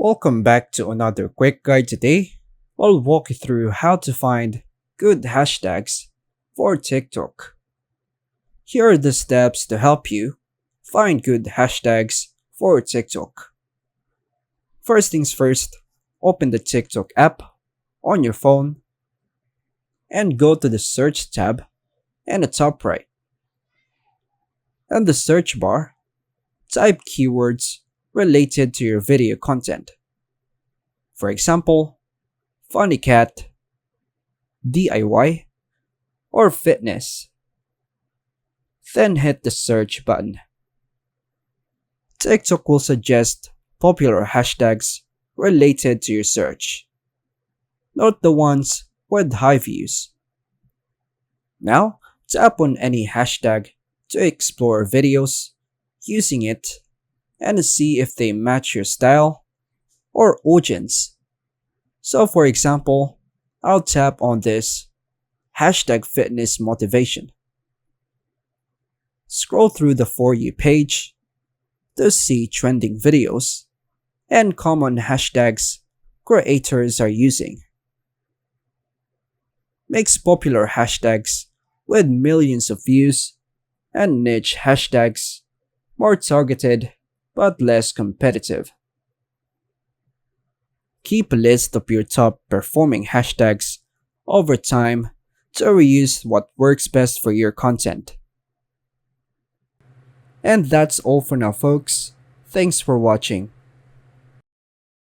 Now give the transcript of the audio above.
Welcome back to another quick guide today. I'll walk you through how to find good hashtags for TikTok. Here are the steps to help you find good hashtags for TikTok. First things first, open the TikTok app on your phone and go to the search tab in the top right. In the search bar, type keywords related to your video content. For example, funny cat, DIY, or fitness. Then hit the search button. TikTok will suggest popular hashtags related to your search. Note the ones with high views. Now, tap on any hashtag to explore videos using it and see if they match your style or audience. So for example, I'll tap on this hashtag fitness motivation. Scroll through the For You page to see trending videos and common hashtags creators are using. Mix popular hashtags with millions of views and niche hashtags, more targeted but less competitive. Keep a list of your top performing hashtags over time to reuse what works best for your content. And that's all for now, folks. Thanks for watching.